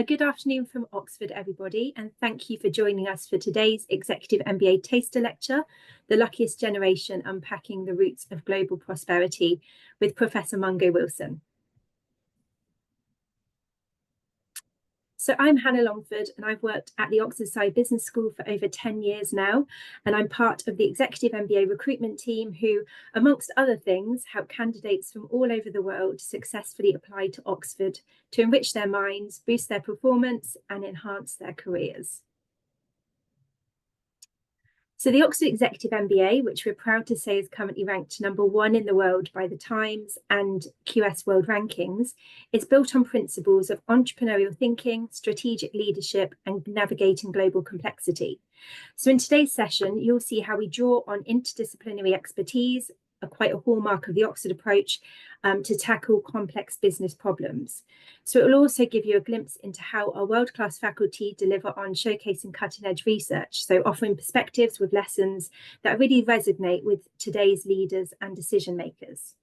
Good afternoon from Oxford, everybody, and thank you for joining us for today's Executive MBA Taster Lecture, The Luckiest Generation, Unpacking the Roots of Global Prosperity with Professor Mungo Wilson. So I'm Hannah Longford, and I've worked at the Oxford Side Business School for over 10 years now, and I'm part of the Executive MBA recruitment team who, amongst other things, help candidates from all over the world successfully apply to Oxford to enrich their minds, boost their performance, and enhance their careers. So the Oxford Executive MBA, which we're proud to say is currently ranked #1 in the world by the Times and QS World Rankings, is built on principles of entrepreneurial thinking, strategic leadership, and navigating global complexity. So in today's session, you'll see how we draw on interdisciplinary expertise, quite a hallmark of the Oxford approach, to tackle complex business problems. So it will also give you a glimpse into how our world-class faculty deliver on showcasing cutting-edge research, so offering perspectives with lessons that really resonate with today's leaders and decision makers.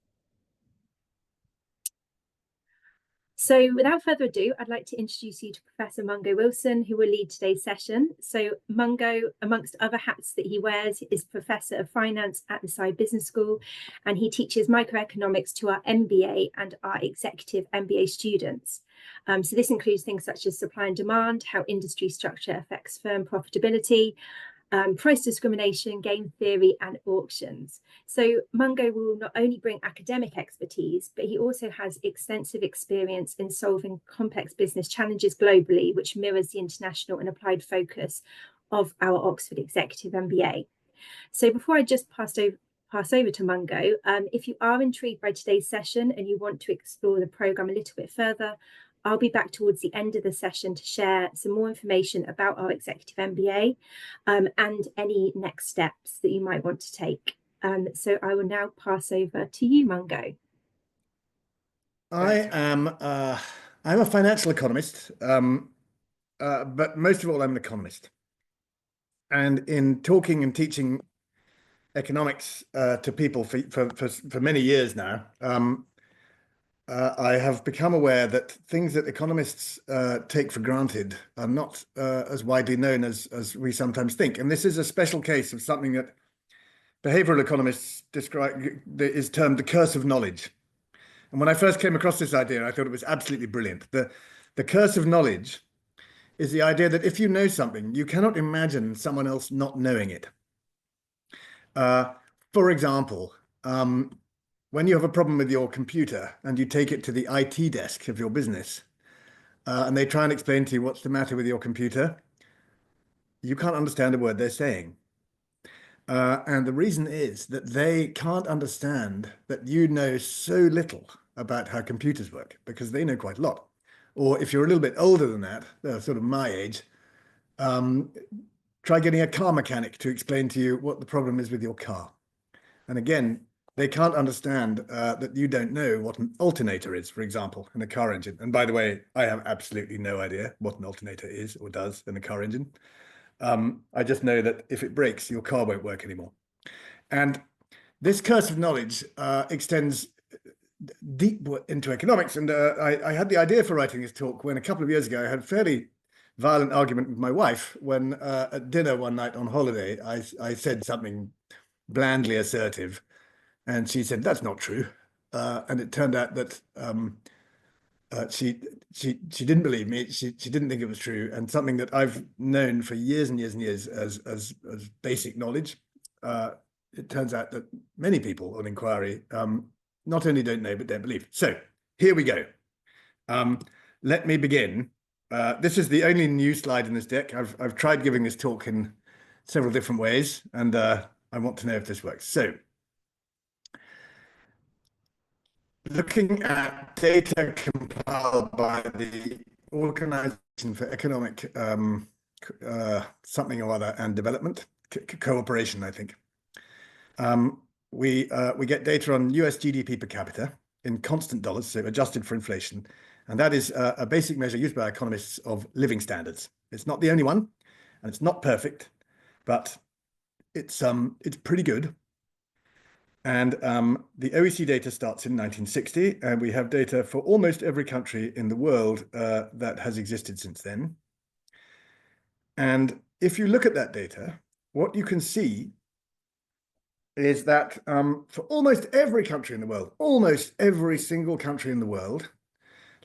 So without further ado, I'd like to introduce you to Professor Mungo Wilson, who will lead today's session. So Mungo, amongst other hats that he wears, is Professor of Finance at the Side Business School, and he teaches microeconomics to our MBA and our Executive MBA students. So this includes things such as supply and demand, how industry structure affects firm profitability, price discrimination, game theory, and auctions. So Mungo will not only bring academic expertise, but he also has extensive experience in solving complex business challenges globally, which mirrors the international and applied focus of our Oxford Executive MBA. So before I just pass over to Mungo, if you are intrigued by today's session and you want to explore the programme a little bit further, I'll be back towards the end of the session to share some more information about our Executive MBA and any next steps that you might want to take. So I will now pass over to you, Mungo. I'm a financial economist, but most of all, I'm an economist. And in talking and teaching economics to people for many years now, I have become aware that things that economists take for granted are not as widely known as we sometimes think. And this is a special case of something that behavioral economists describe is termed the curse of knowledge. And when I first came across this idea, I thought it was absolutely brilliant. The curse of knowledge is the idea that if you know something, you cannot imagine someone else not knowing it. For example, when you have a problem with your computer and you take it to the IT desk of your business and they try and explain to you what's the matter with your computer, you can't understand a word they're saying. And the reason is that they can't understand that you know so little about how computers work, because they know quite a lot. Or if you're a little bit older than that, sort of my age, try getting a car mechanic to explain to you what the problem is with your car. And again, they can't understand that you don't know what an alternator is, for example, in a car engine. And by the way, I have absolutely no idea what an alternator is or does in a car engine. I just know that if it breaks, your car won't work anymore. And this curse of knowledge extends deep into economics. And I had the idea for writing this talk when a couple of years ago, I had a fairly violent argument with my wife when at dinner one night on holiday, I said something blandly assertive. And she said, "That's not true." And it turned out that she didn't believe me. She didn't think it was true. And something that I've known for years and years and years as basic knowledge, it turns out that many people on inquiry not only don't know, but don't believe. So here we go. Let me begin. This is the only new slide in this deck. I've tried giving this talk in several different ways, and I want to know if this works. So, looking at data compiled by the Organization for Economic something or other and Development, Cooperation, I think. We get data on US GDP per capita in constant dollars, so adjusted for inflation. And that is a basic measure used by economists of living standards. It's not the only one, and it's not perfect, but it's pretty good. And the OECD data starts in 1960, and we have data for almost every country in the world that has existed since then. And if you look at that data, what you can see is that for almost every country in the world, almost every single country in the world,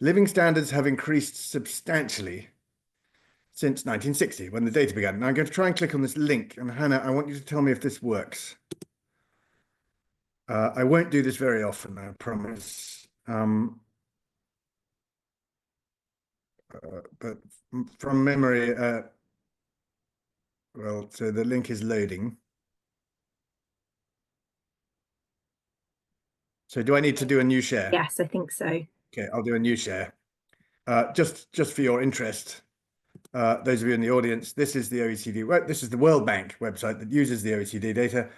living standards have increased substantially since 1960, when the data began. Now I'm going to try and click on this link, and Hannah, I want you to tell me if this works. I won't do this very often, I promise. But from memory, well, so the link is loading. So do I need to do a new share? Yes, I think so. Okay, I'll do a new share. Just for your interest, those of you in the audience, this is the OECD, this is the World Bank website that uses the OECD data.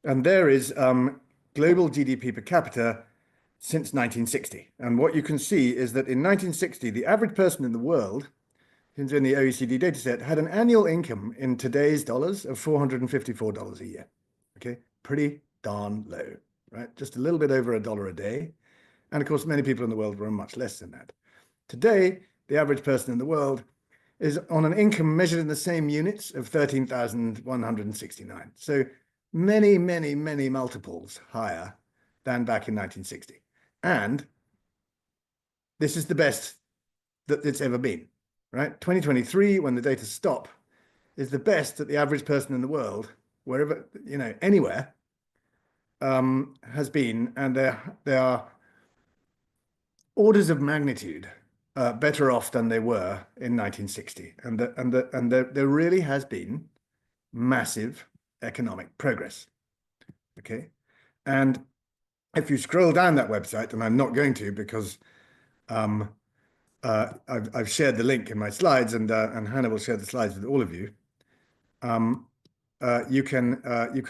And there is global GDP per capita since 1960. And what you can see is that in 1960, the average person in the world, who's in the OECD dataset, had an annual income in today's dollars of $454 a year. Okay, pretty darn low, right? Just a little bit over $1 a day. And of course, many people in the world were on much less than that. Today, the average person in the world is on an income measured in the same units of 13,169. So many, many, many multiples higher than back in 1960. And this is the best that it's ever been, right? 2023, when the data stop, is the best that the average person in the world, wherever, anywhere, has been. And there are orders of magnitude better off than they were in 1960. And there really has been massive economic progress. Okay. And if you scroll down that website, and I'm not going to because I've shared the link in my slides, and Hannah will share the slides with all of you. You can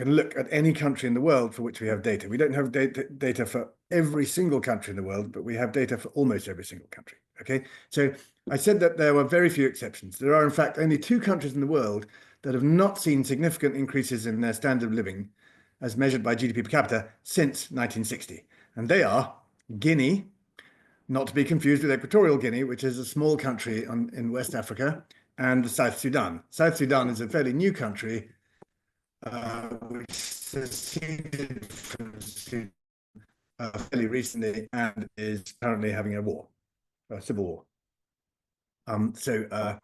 look at any country in the world for which we have data. We don't have data for every single country in the world, but we have data for almost every single country. Okay, so I said that there were very few exceptions. There are, in fact, only 2 countries in the world that have not seen significant increases in their standard of living as measured by GDP per capita since 1960. And they are Guinea, not to be confused with Equatorial Guinea, which is a small country in West Africa, and South Sudan. South Sudan is a fairly new country, which seceded from Sudan fairly recently and is currently having a war, a civil war.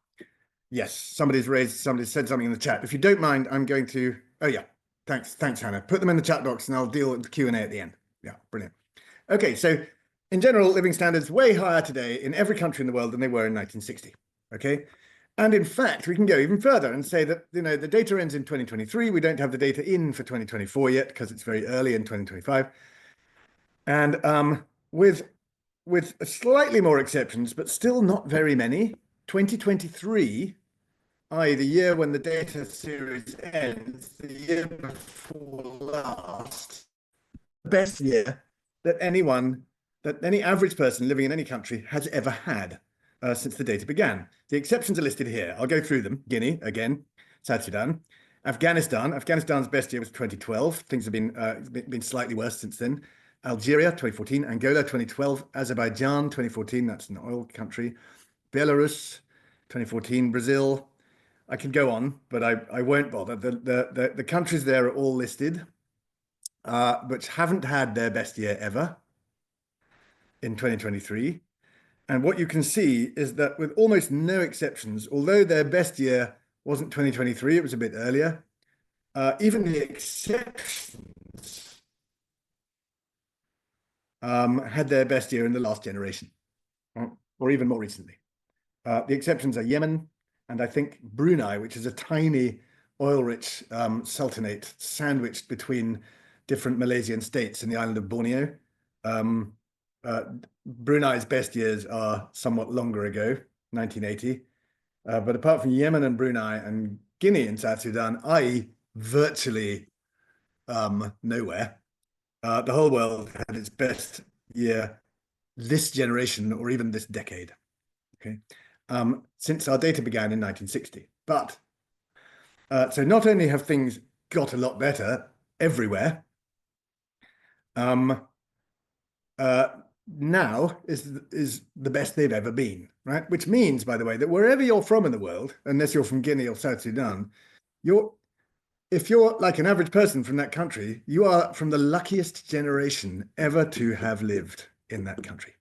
Yes, somebody said something in the chat. If you don't mind, I'm going to, oh yeah, thanks Hannah. Put them in the chat box and I'll deal with the Q&A at the end. Yeah, brilliant. Okay, so in general, living standards way higher today in every country in the world than they were in 1960, okay? And in fact, we can go even further and say that, the data ends in 2023. We don't have the data in for 2024 yet because it's very early in 2025. And with slightly more exceptions, but still not very many, 2023, i.e. the year when the data series ends, the year before last, the best year that any average person living in any country has ever had since the data began. The exceptions are listed here. I'll go through them. Guinea, again, South Sudan, Afghanistan. Afghanistan's best year was 2012. Things have been slightly worse since then. Algeria, 2014. Angola, 2012. Azerbaijan, 2014. That's an oil country. Belarus, 2014. Brazil. I can go on, but I won't bother. The countries there are all listed, which haven't had their best year ever in 2023. And what you can see is that with almost no exceptions, although their best year wasn't 2023, it was a bit earlier, even the exceptions had their best year in the last generation, or even more recently. The exceptions are Yemen, and I think Brunei, which is a tiny oil-rich sultanate sandwiched between different Malaysian states in the island of Borneo. Brunei's best years are somewhat longer ago, 1980. But apart from Yemen and Brunei and Guinea and South Sudan, i.e. virtually nowhere, the whole world had its best year this generation or even this decade, okay, since our data began in 1960. But so not only have things got a lot better everywhere, um, now is the best they've ever been, right? Which means, by the way, that wherever you're from in the world, unless you're from Guinea or South Sudan, if you're like an average person from that country, you are from the luckiest generation ever to have lived in that country,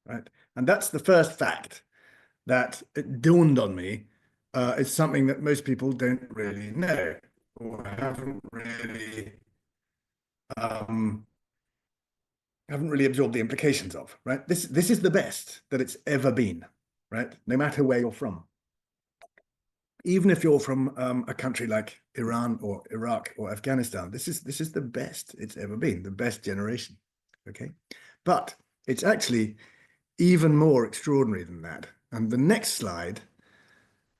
right? And that's the first fact that it dawned on me. It's something that most people don't really know or um, haven't really absorbed the implications of, right? This is the best that it's ever been, right? No matter where you're from. Even if you're from a country like Iran or Iraq or Afghanistan, this is the best it's ever been, the best generation, okay? But it's actually even more extraordinary than that. And the next slide,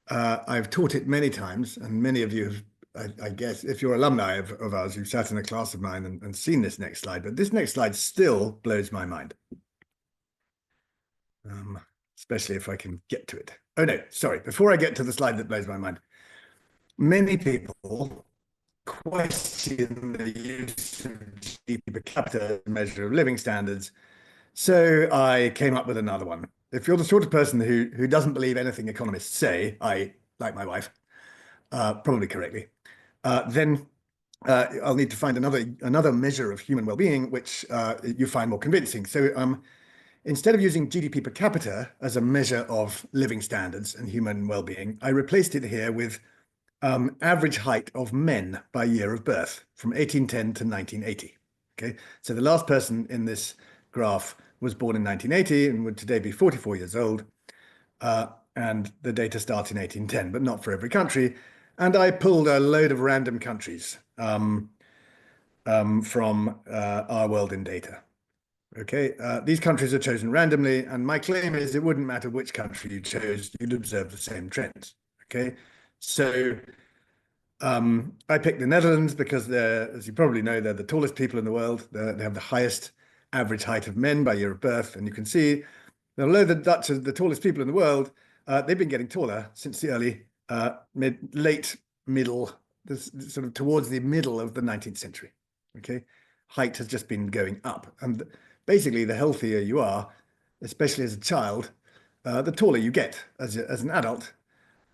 I've taught it many times, and many of you have, I guess, if you're alumni of ours, you've sat in a class of mine and seen this next slide, but this next slide still blows my mind. Especially if I can get to it. Oh no, sorry, before I get to the slide that blows my mind. Many people question the use of GDP per capita as a measure of living standards. So I came up with another one. If you're the sort of person who doesn't believe anything economists say, like my wife, probably correctly, then I'll need to find another measure of human well-being, which you find more convincing. So instead of using GDP per capita as a measure of living standards and human well-being, I replaced it here with average height of men by year of birth from 1810 to 1980. Okay, so the last person in this graph was born in 1980 and would today be 44 years old. And the data starts in 1810, but not for every country. And I pulled a load of random countries from our world in data. Okay, these countries are chosen randomly, and my claim is it wouldn't matter which country you chose, you'd observe the same trends. Okay, so I picked the Netherlands because they're, as you probably know, they're the tallest people in the world. They have the highest average height of men by year of birth, and you can see that although the Dutch are the tallest people in the world, they've been getting taller since the early, late, middle, sort of towards the middle of the 19th century. Okay, height has just been going up, and basically, the healthier you are, especially as a child, the taller you get as an adult,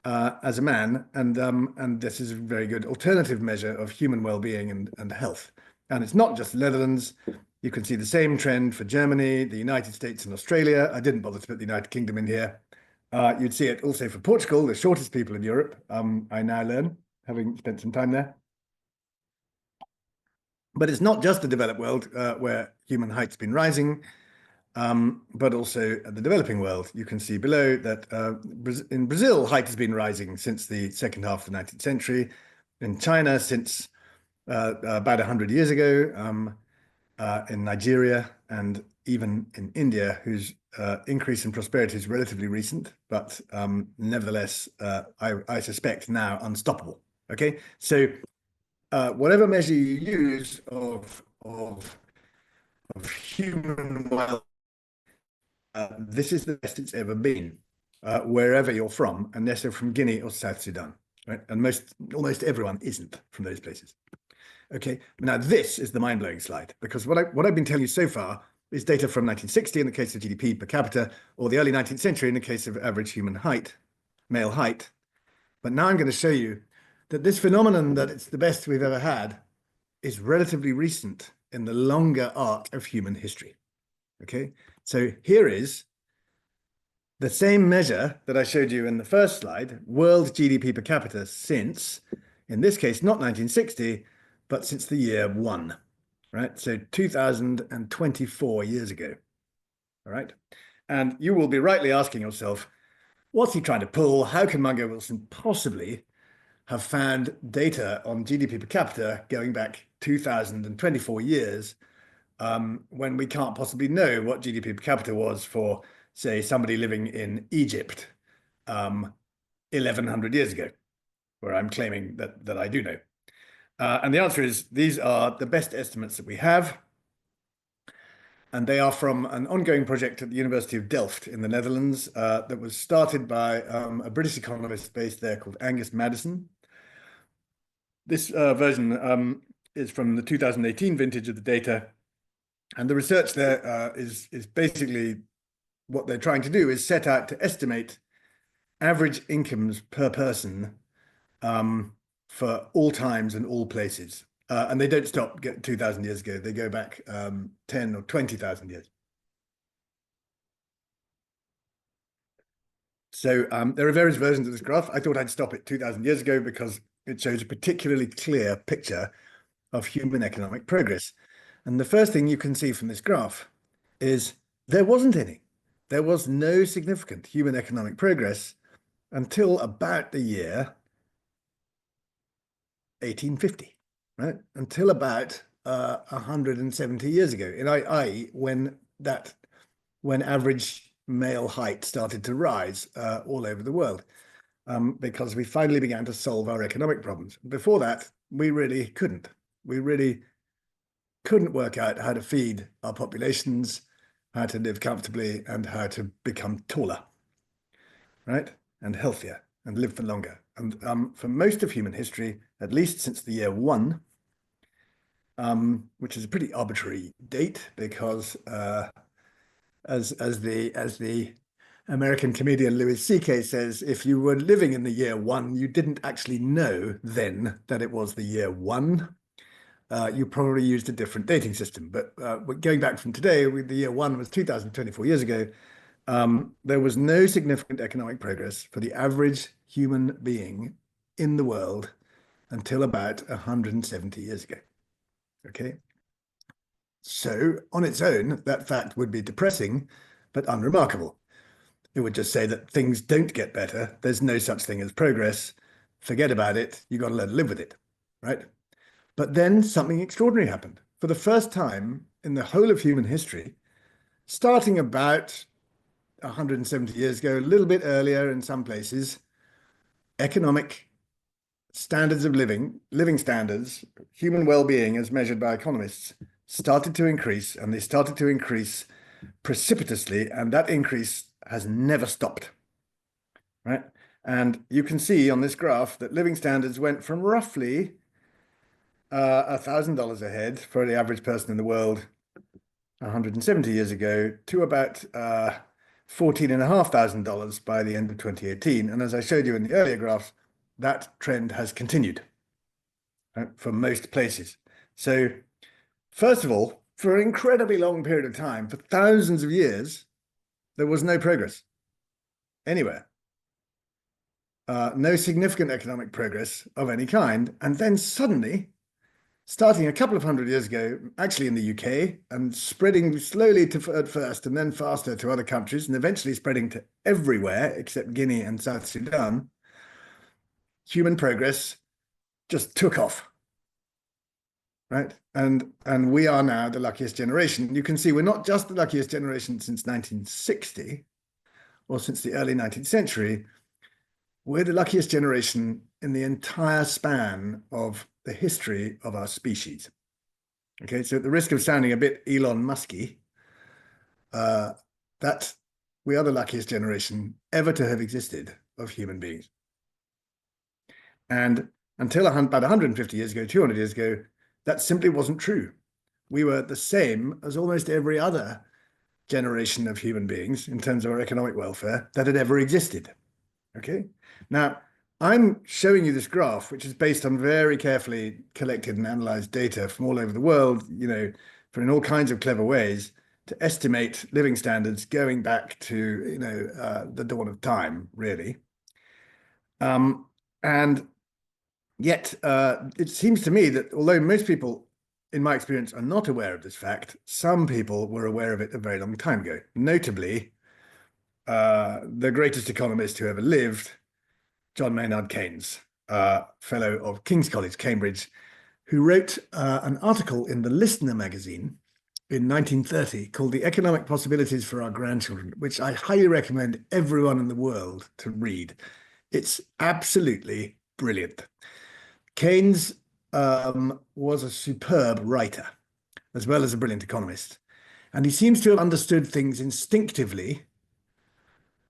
as a man, and this is a very good alternative measure of human well-being and health. And it's not just the Netherlands. You can see the same trend for Germany, the United States, and Australia. I didn't bother to put the United Kingdom in here. You'd see it also for Portugal, the shortest people in Europe. I now learn, having spent some time there. But it's not just the developed world where human height's been rising, but also the developing world. You can see below that in Brazil, height has been rising since the second half of the 19th century. In China, since about 100 years ago, in Nigeria, and even in India, whose increase in prosperity is relatively recent, but nevertheless, I suspect now unstoppable. Okay, so whatever measure you use of human well, this is the best it's ever been, wherever you're from, unless you're from Guinea or South Sudan, right? And almost everyone isn't from those places. Okay, now this is the mind-blowing slide, because what I've been telling you so far is data from 1960 in the case of GDP per capita, or the early 19th century in the case of average human height, male height. But now I'm going to show you that this phenomenon, that it's the best we've ever had, is relatively recent in the longer arc of human history. Okay, so here is the same measure that I showed you in the first slide, world GDP per capita since, in this case, not 1960, but since the year 1, right? So 2024 years ago, all right? And you will be rightly asking yourself, what's he trying to pull? How can Mungo Wilson possibly have found data on GDP per capita going back 2024 years when we can't possibly know what GDP per capita was for, say, somebody living in Egypt 1100 years ago, where I'm claiming that I do know. And the answer is these are the best estimates that we have. And they are from an ongoing project at the University of Delft in the Netherlands that was started by a British economist based there called Angus Maddison. This version is from the 2018 vintage of the data. And the research there is basically what they're trying to do is set out to estimate average incomes per person for all times and all places. And they don't stop 2,000 years ago. They go back 10 or 20,000 years. So there are various versions of this graph. I thought I'd stop it 2,000 years ago because it shows a particularly clear picture of human economic progress. And the first thing you can see from this graph is there wasn't any. There was no significant human economic progress until about the year 1850, right? Until about 170 years ago, i.e. when average male height started to rise all over the world, because we finally began to solve our economic problems. Before that, we really couldn't. We really couldn't work out how to feed our populations, how to live comfortably, and how to become taller, right? And healthier, and live for longer. And for most of human history, at least since the year 1, which is a pretty arbitrary date because as the American comedian Louis C.K. says, if you were living in the year 1, you didn't actually know then that it was the year 1. You probably used a different dating system. But going back from today, the year 1 was 2,024 years ago. There was no significant economic progress for the average human being in the world until about 170 years ago. Okay. So on its own, that fact would be depressing, but unremarkable. It would just say that things don't get better. There's no such thing as progress. Forget about it. You got to learn to live with it, right? But then something extraordinary happened. For the first time in the whole of human history, starting about 170 years ago, a little bit earlier in some places, economic standards of living standards, human well-being as measured by economists, started to increase, and they started to increase precipitously, and that increase has never stopped, right? And you can see on this graph that living standards went from roughly $1,000 a head for the average person in the world 170 years ago to about $14,500 by the end of 2018. And as I showed you in the earlier graphs, that trend has continued, right, for most places. So first of all, for an incredibly long period of time, for thousands of years, there was no progress anywhere. No significant economic progress of any kind. And then suddenly, starting a couple of hundred years ago, actually in the UK, and spreading slowly at first and then faster to other countries, and eventually spreading to everywhere except Guinea and South Sudan, human progress just took off, right? And we are now the luckiest generation. You can see we're not just the luckiest generation since 1960 or since the early 19th century. We're the luckiest generation in the entire span of the history of our species. Okay, so at the risk of sounding a bit Elon Musky, that we are the luckiest generation ever to have existed of human beings. And until about 150 years ago, 200 years ago, that simply wasn't true. We were the same as almost every other generation of human beings in terms of our economic welfare that had ever existed. Okay, now I'm showing you this graph, which is based on very carefully collected and analyzed data from all over the world, you know, for in all kinds of clever ways to estimate living standards going back to, you know, the dawn of time, really. And yet, it seems to me that although most people, in my experience, are not aware of this fact, some people were aware of it a very long time ago. Notably, the greatest economist who ever lived, John Maynard Keynes, fellow of King's College, Cambridge, who wrote an article in the Listener magazine in 1930 called The Economic Possibilities for Our Grandchildren, which I highly recommend everyone in the world to read. It's absolutely brilliant. Keynes was a superb writer, as well as a brilliant economist. And he seems to have understood things instinctively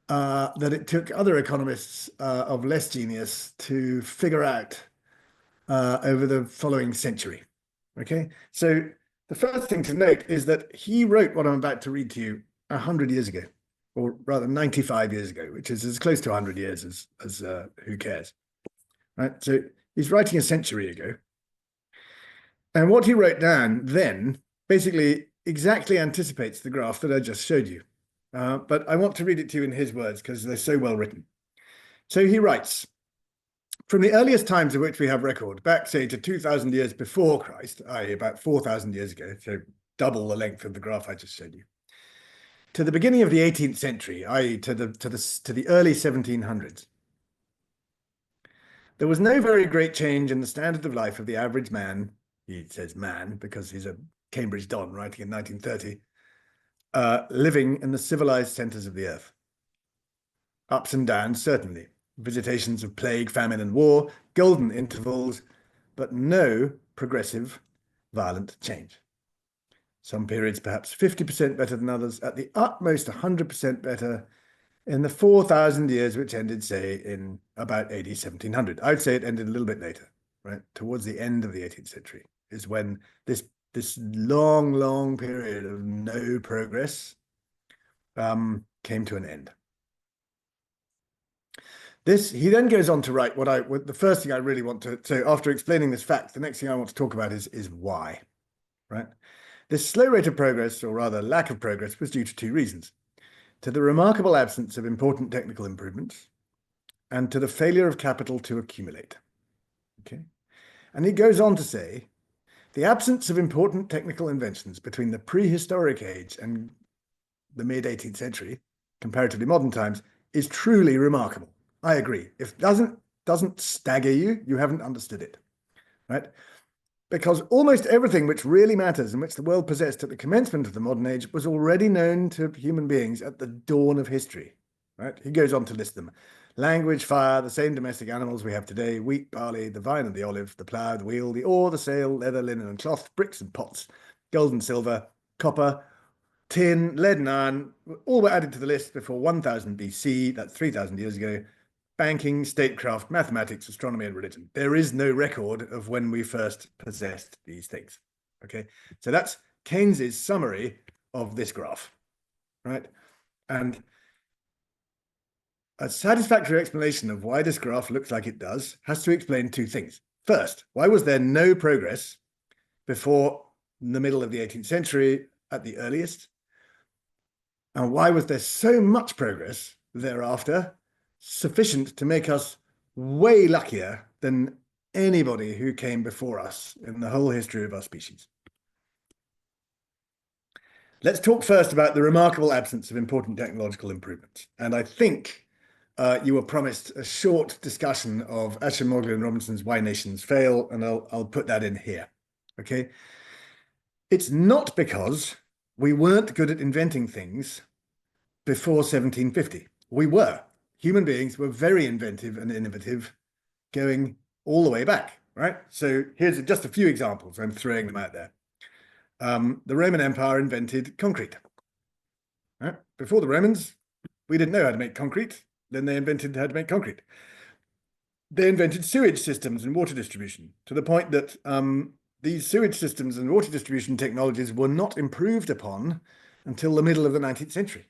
that it took other economists of less genius to figure out over the following century. Okay, so the first thing to note is that he wrote what I'm about to read to you 100 years ago, or rather 95 years ago, which is as close to 100 years as who cares, right? So he's writing a century ago. And what he wrote down then basically exactly anticipates the graph that I just showed you. But I want to read it to you in his words because they're so well written. So he writes, from the earliest times of which we have record, back, say, to 2,000 years before Christ, i.e. about 4,000 years ago, so double the length of the graph I just showed you, to the beginning of the 18th century, i.e. to the early 1700s, there was no very great change in the standard of life of the average man. He says man because he's a Cambridge Don writing in 1930, living in the civilized centers of the earth. Ups and downs, certainly. Visitations of plague, famine, and war, golden intervals, but no progressive, violent change. Some periods perhaps 50% better than others, at the utmost 100% better in the 4,000 years which ended, say, in about AD 1700. I would say it ended a little bit later, right? Towards the end of the 18th century is when this long, long period of no progress came to an end. He then goes on to write the first thing I really want to, so after explaining this fact, the next thing I want to talk about is why, right? This slow rate of progress, or rather lack of progress, was due to two reasons: to the remarkable absence of important technical improvements and to the failure of capital to accumulate. Okay. And he goes on to say, the absence of important technical inventions between the prehistoric age and the mid-18th century, comparatively modern times, is truly remarkable. I agree. If it doesn't stagger you, you haven't understood it, right? Because almost everything which really matters and which the world possessed at the commencement of the modern age was already known to human beings at the dawn of history, right? He goes on to list them. Language, fire, the same domestic animals we have today, wheat, barley, the vine and the olive, the plough, the wheel, the oar, the sail, leather, linen and cloth, bricks and pots, gold and silver, copper, tin, lead and iron, all were added to the list before 1000 BC, that's 3,000 years ago. Banking, statecraft, mathematics, astronomy, and religion. There is no record of when we first possessed these things. Okay, so that's Keynes's summary of this graph, right? And a satisfactory explanation of why this graph looks like it does has to explain two things. First, why was there no progress before the middle of the 18th century at the earliest? And why was there so much progress thereafter, sufficient to make us way luckier than anybody who came before us in the whole history of our species? Let's talk first about the remarkable absence of important technological improvements. And I think you were promised a short discussion of Acemoglu and Robinson's Why Nations Fail, and I'll put that in here, okay? It's not because we weren't good at inventing things before 1750. We were. Human beings were very inventive and innovative going all the way back, right? So here's just a few examples. I'm throwing them out there. The Roman Empire invented concrete. Right? Before the Romans, we didn't know how to make concrete. Then they invented how to make concrete. They invented sewage systems and water distribution to the point that these sewage systems and water distribution technologies were not improved upon until the middle of the 19th century.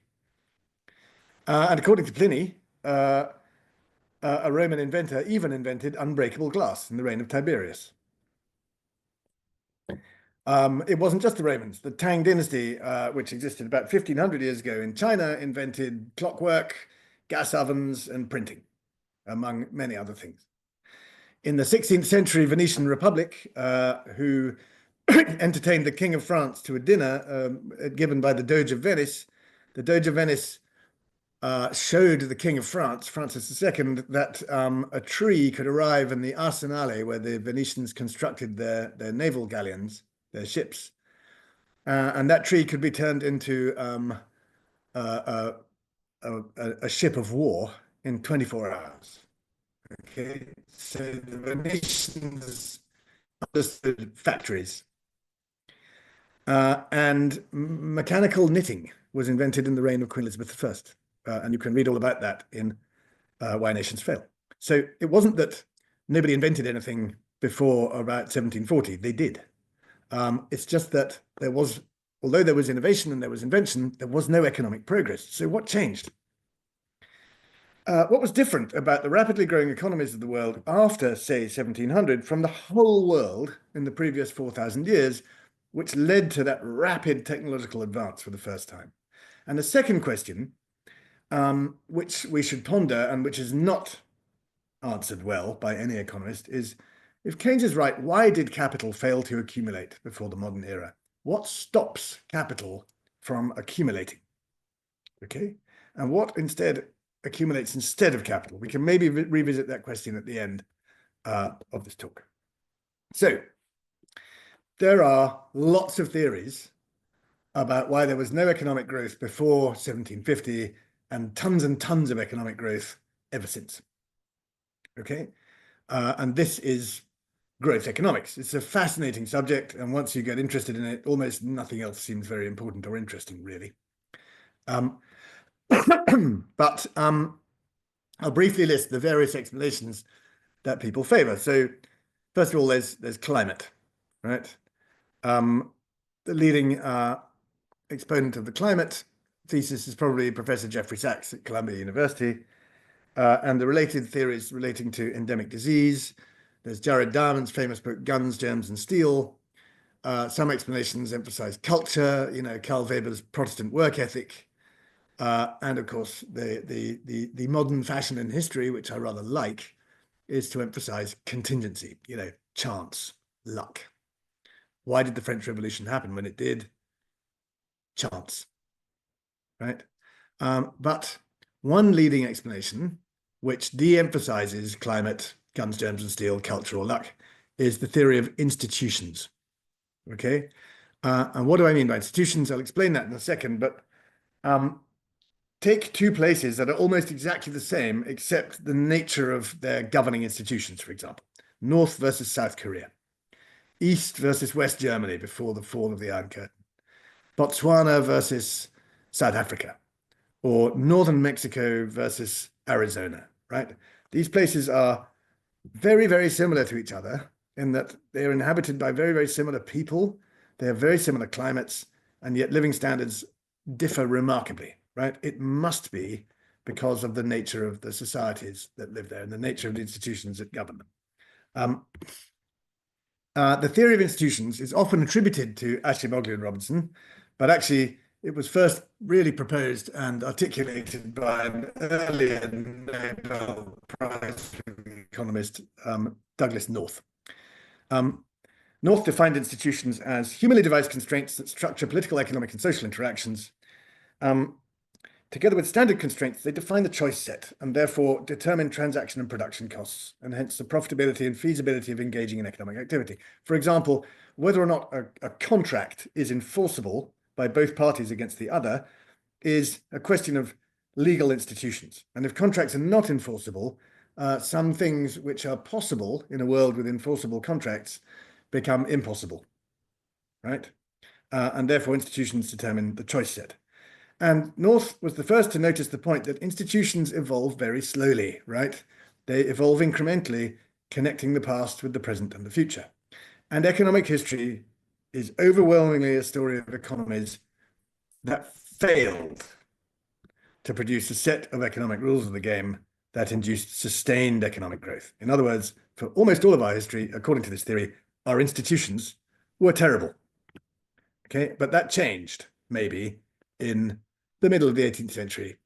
And according to Pliny, a Roman inventor even invented unbreakable glass in the reign of Tiberius. It wasn't just the Romans. The Tang dynasty, which existed about 1,500 years ago in China, invented clockwork, gas ovens, and printing, among many other things. In the 16th century Venetian Republic, who entertained the King of France to a dinner given by the Doge of Venice, the Doge of Venice showed the King of France, Francis II, that a tree could arrive in the arsenale where the Venetians constructed their naval galleons, their ships, and that tree could be turned into a ship of war in 24 hours. Okay, so the Venetians understood factories. And mechanical knitting was invented in the reign of Queen Elizabeth I. And you can read all about that in Why Nations Fail. So it wasn't that nobody invented anything before about 1740. They did. It's just that although there was innovation and there was invention, there was no economic progress. So what changed? What was different about the rapidly growing economies of the world after, say, 1700 from the whole world in the previous 4,000 years, which led to that rapid technological advance for the first time? And the second question, which we should ponder and which is not answered well by any economist, is if Keynes is right, why did capital fail to accumulate before the modern era? What stops capital from accumulating? Okay, and what instead accumulates instead of capital? We can maybe revisit that question at the end of this talk. So there are lots of theories about why there was no economic growth before 1750 and tons of economic growth ever since. Okay, and this is growth economics. It's a fascinating subject, and once you get interested in it, almost nothing else seems very important or interesting, really. But I'll briefly list the various explanations that people favor. So first of all, there's climate, right? The leading exponent of the climate thesis is probably Professor Jeffrey Sachs at Columbia University. And the related theories relating to endemic disease. There's Jared Diamond's famous book, Guns, Germs, and Steel. Some explanations emphasize culture, Karl Weber's Protestant work ethic. And of course, the modern fashion in history, which I rather like, is to emphasize contingency, chance, luck. Why did the French Revolution happen when it did? Chance, right? But one leading explanation, which de-emphasizes climate, guns, germs, and steel, culture, or luck, is the theory of institutions, okay? And what do I mean by institutions? I'll explain that in a second, but take two places that are almost exactly the same, except the nature of their governing institutions, for example. North versus South Korea. East versus West Germany before the fall of the Iron Curtain. Botswana versus South Africa. Or northern Mexico versus Arizona, right? These places are very, very similar to each other in that they're inhabited by very, very similar people. They have very similar climates, and yet living standards differ remarkably, right? It must be because of the nature of the societies that live there and the nature of the institutions that govern them. The theory of institutions is often attributed to Acemoglu and Robinson, but actually it was first really proposed and articulated by an earlier Nobel Prize economist, Douglas North. North defined institutions as humanly devised constraints that structure political, economic, and social interactions. Together with standard constraints, they define the choice set and therefore determine transaction and production costs, and hence the profitability and feasibility of engaging in economic activity. For example, whether or not a contract is enforceable by both parties against the other is a question of legal institutions. And if contracts are not enforceable, some things which are possible in a world with enforceable contracts become impossible, right? And therefore institutions determine the choice set. And North was the first to notice the point that institutions evolve very slowly, right? They evolve incrementally, connecting the past with the present and the future. And economic history is overwhelmingly a story of economies that failed to produce a set of economic rules of the game that induced sustained economic growth. In other words, for almost all of our history, according to this theory, our institutions were terrible. Okay, but that changed maybe in the middle of the 18th century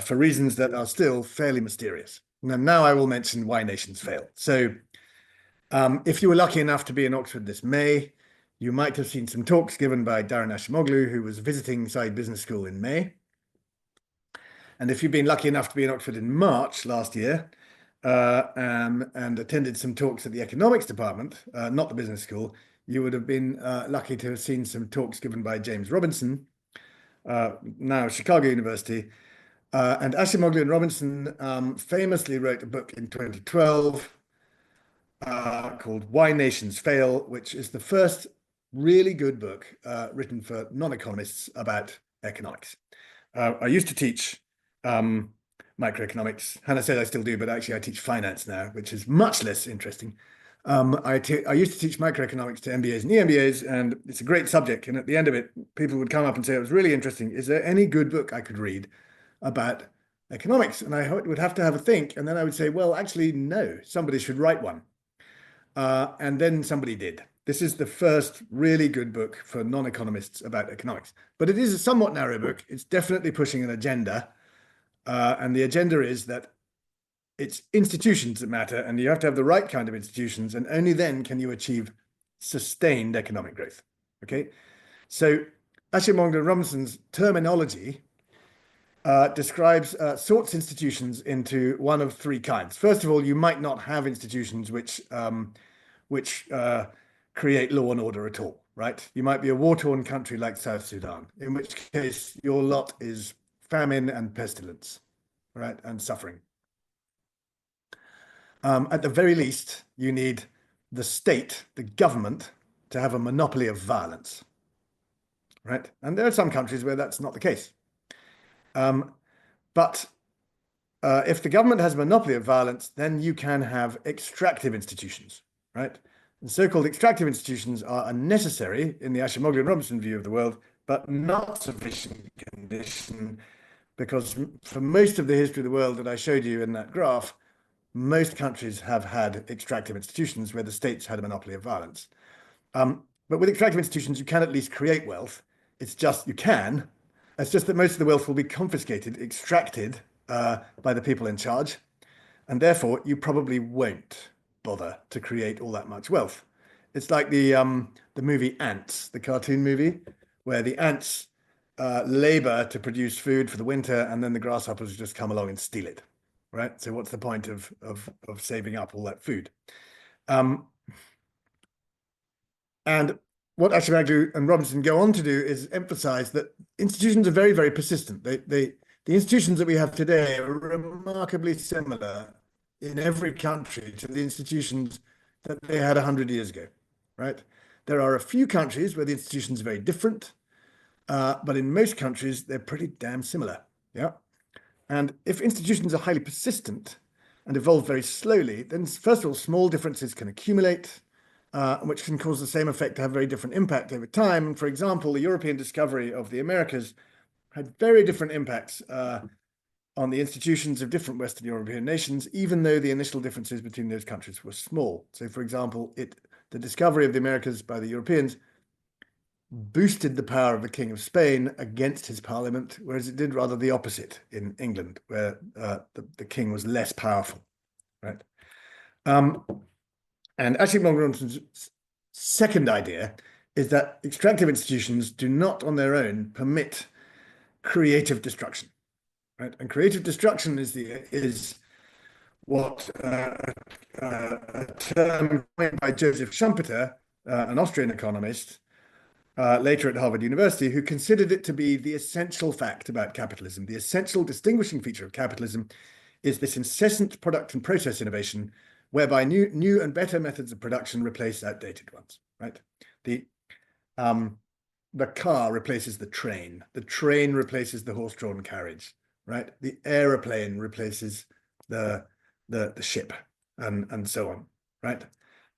for reasons that are still fairly mysterious. Now I will mention why nations fail. So if you were lucky enough to be in Oxford this May, you might have seen some talks given by Daron Acemoglu, who was visiting Saïd Business School in May. And if you've been lucky enough to be in Oxford in March last year and attended some talks at the economics department, not the business school, you would have been lucky to have seen some talks given by James Robinson, now Chicago University. And Acemoglu and Robinson famously wrote a book in 2012 called Why Nations Fail, which is the first really good book written for non-economists about economics. I used to teach microeconomics. Hannah said I still do, but actually I teach finance now, which is much less interesting. I used to teach microeconomics to MBAs and EMBAs, and it's a great subject. And at the end of it, people would come up and say, it was really interesting. Is there any good book I could read about economics? And I would have to have a think. And then I would say, well, actually, no, somebody should write one. And then somebody did. This is the first really good book for non-economists about economics. But it is a somewhat narrow book. It's definitely pushing an agenda. And the agenda is that it's institutions that matter, and you have to have the right kind of institutions, and only then can you achieve sustained economic growth. Okay, so Acemoglu and Robinson's terminology sorts institutions into one of three kinds. First of all, you might not have institutions which create law and order at all, right? You might be a war-torn country like South Sudan, in which case your lot is famine and pestilence, right, and suffering. At the very least, you need the state, the government, to have a monopoly of violence, right? And there are some countries where that's not the case. But if the government has a monopoly of violence, then you can have extractive institutions, right? And so-called extractive institutions are necessary in the Acemoglu and Robinson view of the world, but not sufficient condition, because for most of the history of the world that I showed you in that graph, most countries have had extractive institutions where the states had a monopoly of violence. But with extractive institutions, you can at least create wealth. It's just, you can. It's just that most of the wealth will be confiscated, extracted by the people in charge. And therefore, you probably won't bother to create all that much wealth. It's like the movie Ants, the cartoon movie, where the ants labor to produce food for the winter, and then the grasshoppers just come along and steal it. Right. So what's the point of saving up all that food? And what Acemoglu and Robinson go on to do is emphasize that institutions are very, very persistent. The institutions that we have today are remarkably similar in every country to the institutions that they had 100 years ago. Right. There are a few countries where the institutions are very different, but in most countries they're pretty damn similar. Yeah. And if institutions are highly persistent and evolve very slowly, then first of all, small differences can accumulate, which can cause the same effect to have very different impact over time. And for example, the European discovery of the Americas had very different impacts on the institutions of different Western European nations, even though the initial differences between those countries were small. So for example, the discovery of the Americas by the Europeans boosted the power of the King of Spain against his parliament, whereas it did rather the opposite in England, where the king was less powerful, right? And Acemoglu's second idea is that extractive institutions do not on their own permit creative destruction, right? And creative destruction is what a term coined by Joseph Schumpeter, an Austrian economist, later at Harvard University, who considered it to be the essential fact about capitalism. The essential distinguishing feature of capitalism is this incessant product and process innovation, whereby new and better methods of production replace outdated ones, right? The car replaces the train replaces the horse-drawn carriage, right? The aeroplane replaces the ship, and so on, right?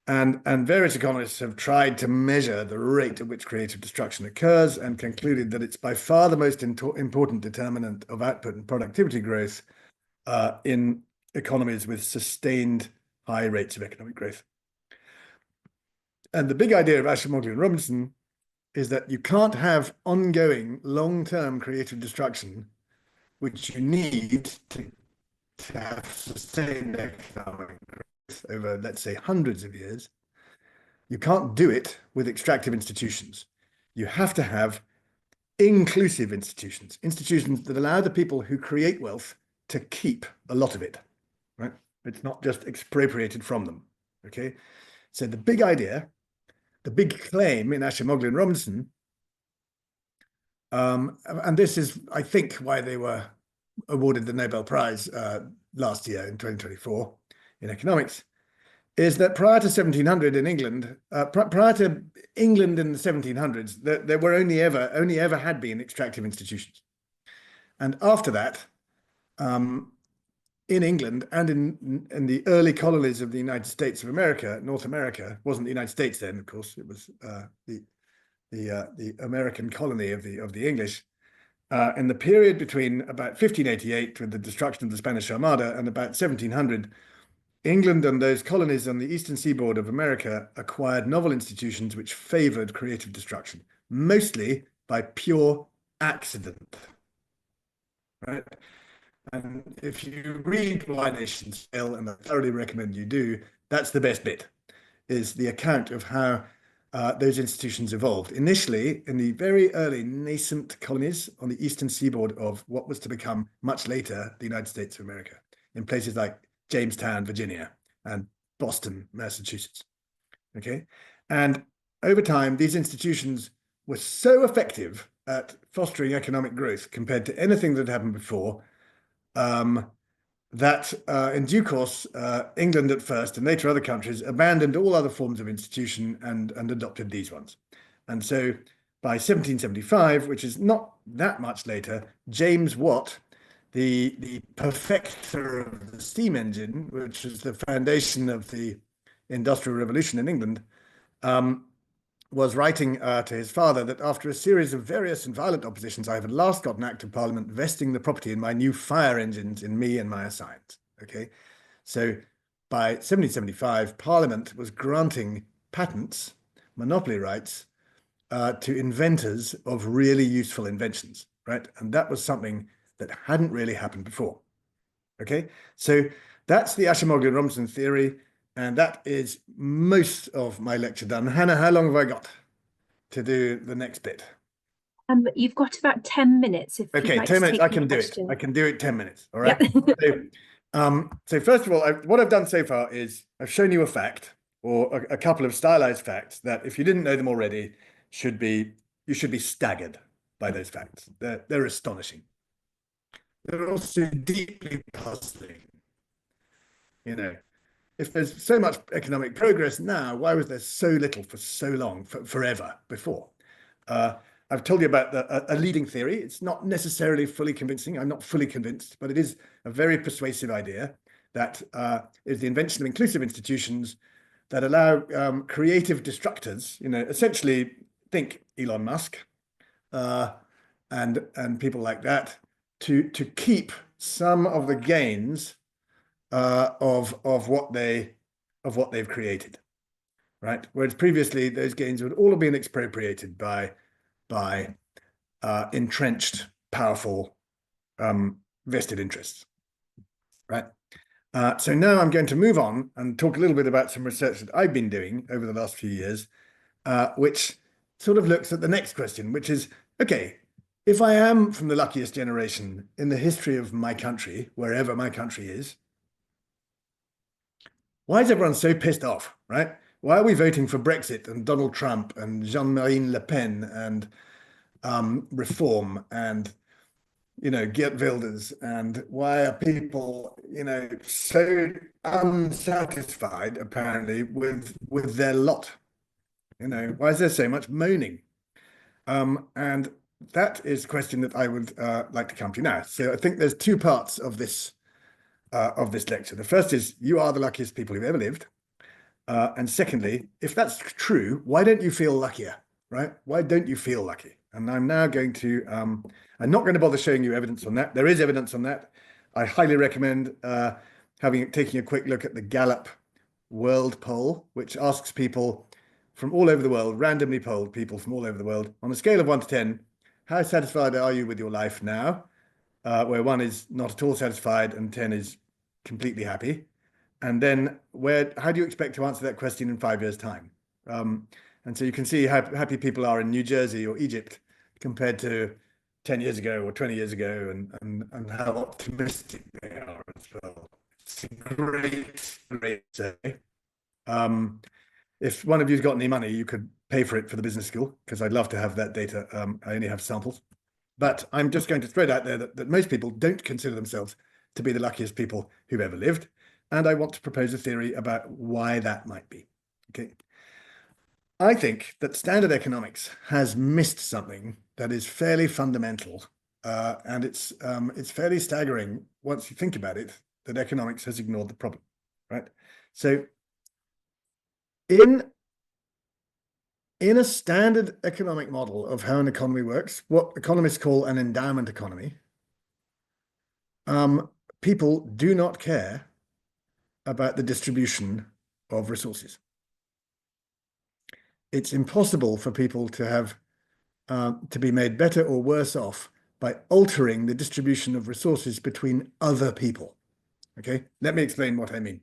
And various economists have tried to measure the rate at which creative destruction occurs and concluded that it's by far the most important determinant of output and productivity growth in economies with sustained high rates of economic growth. And the big idea of Acemoglu and Robinson is that you can't have ongoing long-term creative destruction, which you need to have sustained economic growth over, let's say, hundreds of years. You can't do it with extractive institutions. You have to have inclusive institutions that allow the people who create wealth to keep a lot of it, right? It's not just expropriated from them, okay? So the big idea, the big claim in Acemoglu and Robinson, and this is, I think, why they were awarded the Nobel Prize last year in 2024 in economics, is that prior to 1700 in England, prior to England in the 1700s, there were only ever had been extractive institutions. And after that, in England and in the early colonies of the United States of America, North America, wasn't the United States then, of course, it was the American colony of the English. In the period between about 1588, with the destruction of the Spanish Armada, and about 1700, England and those colonies on the eastern seaboard of America acquired novel institutions which favored creative destruction, mostly by pure accident. Right? And if you read Why Nations Fail, and I thoroughly recommend you do, that's the best bit, is the account of how those institutions evolved. Initially, in the very early nascent colonies on the eastern seaboard of what was to become much later the United States of America, in places like Jamestown, Virginia, and Boston, Massachusetts. Okay, and over time, these institutions were so effective at fostering economic growth compared to anything that had happened before, that in due course, England at first and later other countries abandoned all other forms of institution and adopted these ones. And so by 1775, which is not that much later, James Watt, the perfecter of the steam engine, which was the foundation of the Industrial Revolution in England, was writing to his father that after a series of various and violent oppositions, I have at last got an act of parliament vesting the property in my new fire engines in me and my assigns. Okay, so by 1775, Parliament was granting patents, monopoly rights, to inventors of really useful inventions, right? And that was something that hadn't really happened before. Okay, so that's the Acemoglu Robinson theory. And that is most of my lecture done. Hannah, how long have I got to do the next bit? You've got about 10 minutes if you'd Okay, like 10 to minutes. take I can do it. question. I can do it 10 minutes. All right. Yep. So first of all, what I've done so far is I've shown you a fact or a couple of stylized facts that if you didn't know them already, you should be staggered by those facts. They're astonishing. They're also deeply puzzling. You know, if there's so much economic progress now, why was there so little for so long, forever before? I've told you about a leading theory. It's not necessarily fully convincing. I'm not fully convinced, but it is a very persuasive idea that is the invention of inclusive institutions that allow creative destructors, essentially think Elon Musk and people like that, to keep some of the gains of what they've created, right? Whereas previously those gains would all have been expropriated by entrenched, powerful, vested interests, right? So now I'm going to move on and talk a little bit about some research that I've been doing over the last few years, which sort of looks at the next question, which is, okay, if I am from the luckiest generation in the history of my country, wherever my country is, why is everyone so pissed off, right? Why are we voting for Brexit and Donald Trump and Jean-Marie Le Pen and reform and, Geert Wilders? And why are people, so unsatisfied, apparently, with their lot? Why is there so much moaning? And that is a question that I would like to come to now. So I think there's two parts of this lecture. The first is you are the luckiest people who've ever lived. And secondly, if that's true, why don't you feel luckier, right? Why don't you feel lucky? And I'm now going to, I'm not going to bother showing you evidence on that. There is evidence on that. I highly recommend taking a quick look at the Gallup World Poll, which asks people from all over the world, randomly polled people from all over the world, on a scale of 1 to 10, how satisfied are you with your life now? Where 1 is not at all satisfied and 10 is completely happy. And then how do you expect to answer that question in 5 years' time? And so you can see how happy people are in New Jersey or Egypt compared to 10 years ago or 20 years ago, and how optimistic they are as well. It's a great survey. If one of you's got any money, you could pay for it for the business school, because I'd love to have that data. I only have samples. But I'm just going to throw it out there that most people don't consider themselves to be the luckiest people who've ever lived. And I want to propose a theory about why that might be. Okay. I think that standard economics has missed something that is fairly fundamental. And it's fairly staggering once you think about it. that economics has ignored the problem, right? So in a standard economic model of how an economy works, what economists call an endowment economy, people do not care about the distribution of resources. It's impossible for people to have to be made better or worse off by altering the distribution of resources between other people. Okay, let me explain what I mean.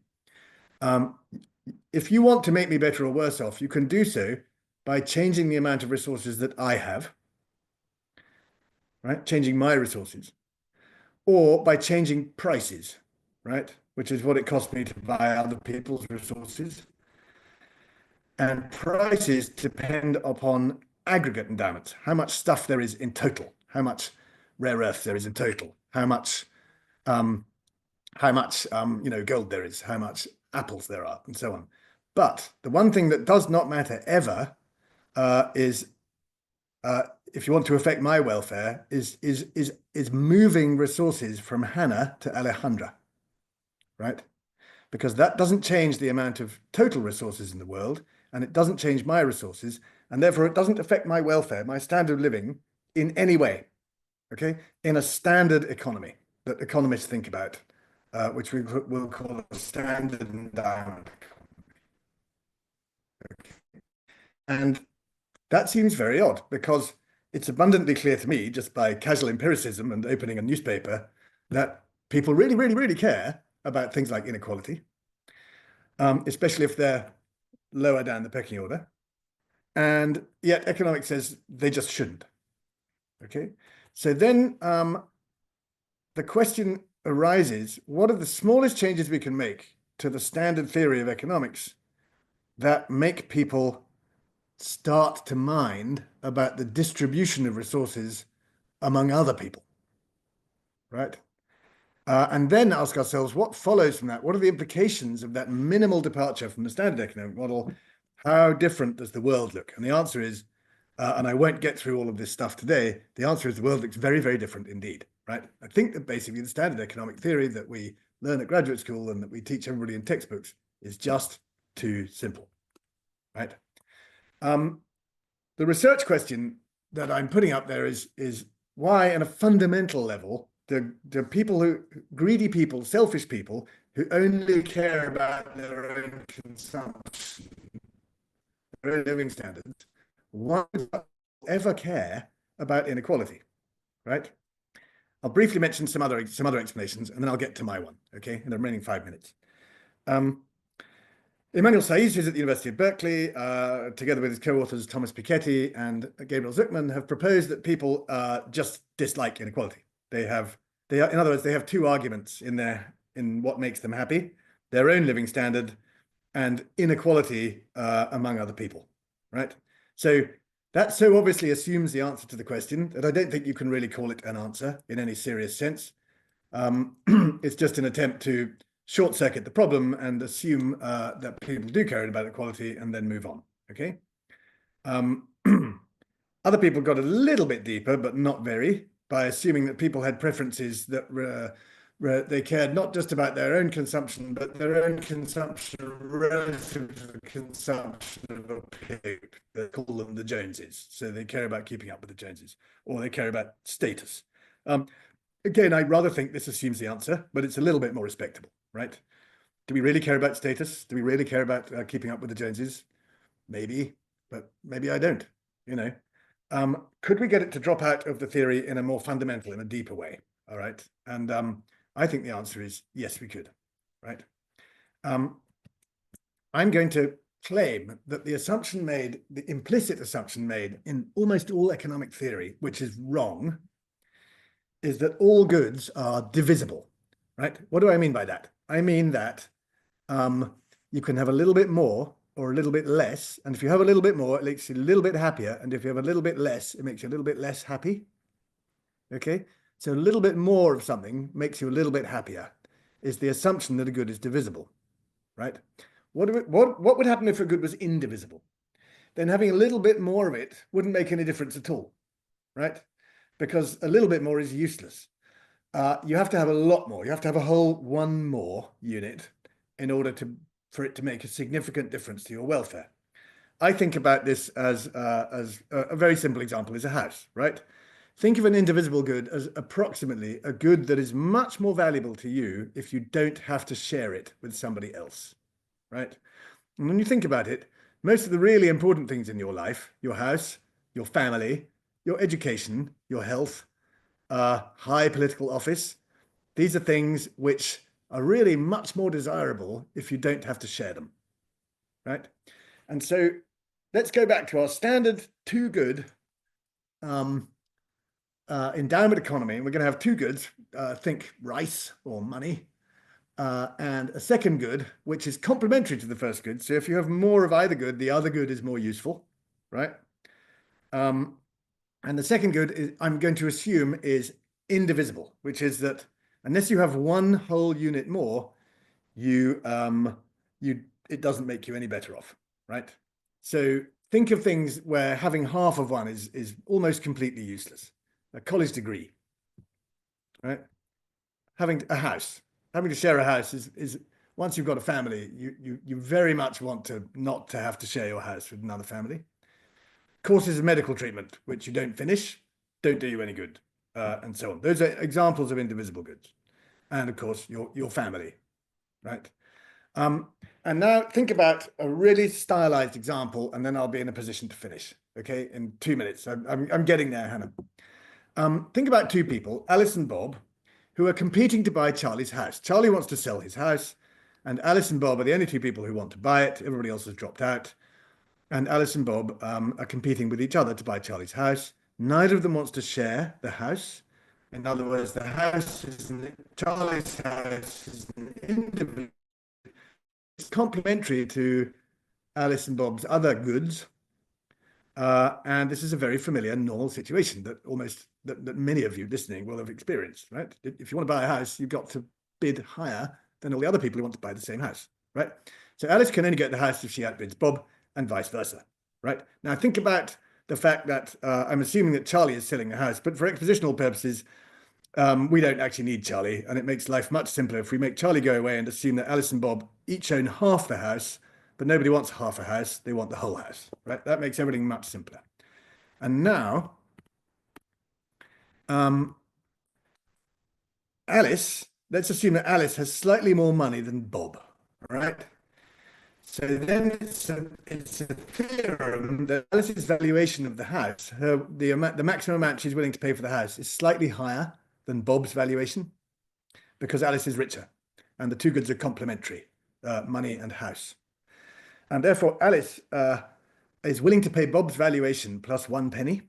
If you want to make me better or worse off, you can do so by changing the amount of resources that I have, right? Changing my resources, or by changing prices, right? Which is what it costs me to buy other people's resources. And prices depend upon aggregate endowments, how much stuff there is in total, how much rare earth there is in total, how much gold there is, how much apples there are, and so on. But the one thing that does not matter ever is if you want to affect my welfare, is moving resources from Hannah to Alejandra, right? Because that doesn't change the amount of total resources in the world, and it doesn't change my resources, and therefore it doesn't affect my welfare, my standard of living in any way, okay? In a standard economy that economists think about, which we will call a standard endowment economy. Okay. And that seems very odd, because it's abundantly clear to me, just by casual empiricism and opening a newspaper, that people really, really, really care about things like inequality, especially if they're lower down the pecking order. And yet economics says they just shouldn't. Okay, so then the question arises, what are the smallest changes we can make to the standard theory of economics that make people start to mind about the distribution of resources among other people, right? And then ask ourselves, what follows from that? What are the implications of that minimal departure from the standard economic model? How different does the world look? And the answer is, and I won't get through all of this stuff today, the answer is the world looks very, very different indeed, right? I think that basically the standard economic theory that we learn at graduate school and that we teach everybody in textbooks is just too simple, right? The research question that I'm putting up there is why, on a fundamental level, do greedy people, selfish people who only care about their own consumption, their own living standards, why do they ever care about inequality, right? I'll briefly mention some other explanations, and then I'll get to my one, okay, in the remaining 5 minutes. Emmanuel Saez, who's at the University of Berkeley, together with his co-authors Thomas Piketty and Gabriel Zuckman, have proposed that people just dislike inequality. In other words, they have two arguments in what makes them happy: their own living standard and inequality among other people, right? So that so obviously assumes the answer to the question that I don't think you can really call it an answer in any serious sense. It's just an attempt to short circuit the problem and assume that people do care about equality and then move on, okay? Other people got a little bit deeper, but not very, by assuming that people had preferences that they cared not just about their own consumption, but their own consumption relative to the consumption of a pig. They call them the Joneses. So they care about keeping up with the Joneses, or they care about status. Again, I rather think this assumes the answer, but it's a little bit more respectable, right? Do we really care about status? Do we really care about keeping up with the Joneses? Maybe, but maybe I don't, you know. Could we get it to drop out of the theory in a more fundamental, in a deeper way? All right. And I think the answer is yes, we could, right? I'm going to claim that the assumption made, the implicit assumption made in almost all economic theory, which is wrong, is that all goods are divisible, right? What do I mean by that? I mean that you can have a little bit more or a little bit less. And if you have a little bit more, it makes you a little bit happier. And if you have a little bit less, it makes you a little bit less happy. Okay? So a little bit more of something makes you a little bit happier, is the assumption that a good is divisible, right? What would happen if a good was indivisible? Then having a little bit more of it wouldn't make any difference at all, right? Because a little bit more is useless. you have to have a lot more. You have to have a whole one more unit in order for it to make a significant difference to your welfare. I think about this as a very simple example is a house, right? Think of an indivisible good as approximately a good that is much more valuable to you if you don't have to share it with somebody else, right? And when you think about it, most of the really important things in your life, your house, your family, your education, your health, high political office, these are things which are really much more desirable if you don't have to share them, right? And so let's go back to our standard two good endowment economy. And we're going to have two goods, think rice or money, and a second good, which is complementary to the first good. So if you have more of either good, the other good is more useful, right? And the second good is, I'm going to assume, is indivisible, which is that unless you have one whole unit more, it doesn't make you any better off, right? So think of things where having half of one is almost completely useless. A college degree, right? Having a house, having to share a house is once you've got a family, you very much want to not to have to share your house with another family. Courses of medical treatment, which you don't finish, don't do you any good, and so on. Those are examples of indivisible goods. And of course, your family, right? And now think about a really stylized example, and then I'll be in a position to finish, okay? In 2 minutes. I'm getting there, Hannah. Think about two people, Alice and Bob, who are competing to buy Charlie's house. Charlie wants to sell his house, and Alice and Bob are the only two people who want to buy it. Everybody else has dropped out. And Alice and Bob are competing with each other to buy Charlie's house. Neither of them wants to share the house. In other words, the house Charlie's house is an individual. It's complementary to Alice and Bob's other goods. And this is a very familiar, normal situation that many of you listening will have experienced, right? If you want to buy a house, you've got to bid higher than all the other people who want to buy the same house, right? So Alice can only get the house if she outbids Bob, and vice versa, right? Now think about the fact that I'm assuming that Charlie is selling the house, but for expositional purposes, we don't actually need Charlie, and it makes life much simpler if we make Charlie go away and assume that Alice and Bob each own half the house, but nobody wants half a house, they want the whole house, right? That makes everything much simpler. And now, Alice, let's assume that Alice has slightly more money than Bob, right? So then it's a theorem that Alice's valuation of the house, the maximum amount she's willing to pay for the house, is slightly higher than Bob's valuation because Alice is richer and the two goods are complementary, money and house. And therefore, Alice is willing to pay Bob's valuation plus 1 penny,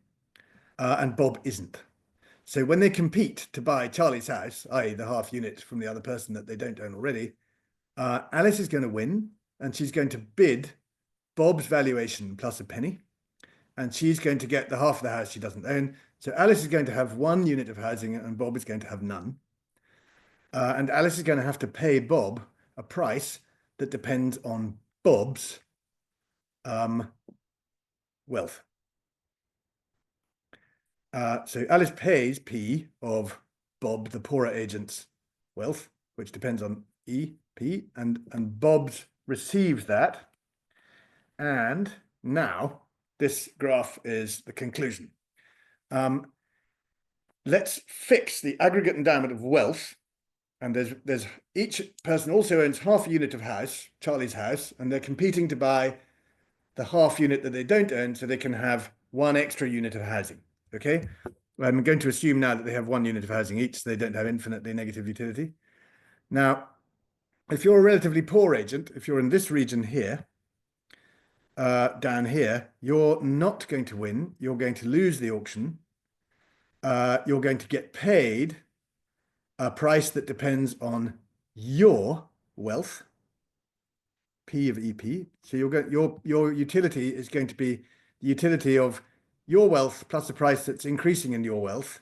and Bob isn't. So when they compete to buy Charlie's house, i.e. the half unit from the other person that they don't own already, Alice is going to win, and she's going to bid Bob's valuation plus 1 penny, and she's going to get the half of the house she doesn't own. So Alice is going to have 1 unit of housing, and Bob is going to have none. And Alice is going to have to pay Bob a price that depends on Bob's wealth. So Alice pays P of Bob, the poorer agent's wealth, which depends on E, P, and Bob's receives that. And now this graph is the conclusion. Let's fix the aggregate endowment of wealth. And there's each person also owns half a unit of house, Charlie's house, and they're competing to buy the half unit that they don't own so they can have 1 extra unit of housing. Okay, I'm going to assume now that they have 1 unit of housing each, so they don't have infinitely negative utility. Now, if you're a relatively poor agent, if you're in this region here, down here, you're not going to win. You're going to lose the auction. You're going to get paid a price that depends on your wealth, P of EP. So your utility is going to be the utility of your wealth plus the price that's increasing in your wealth,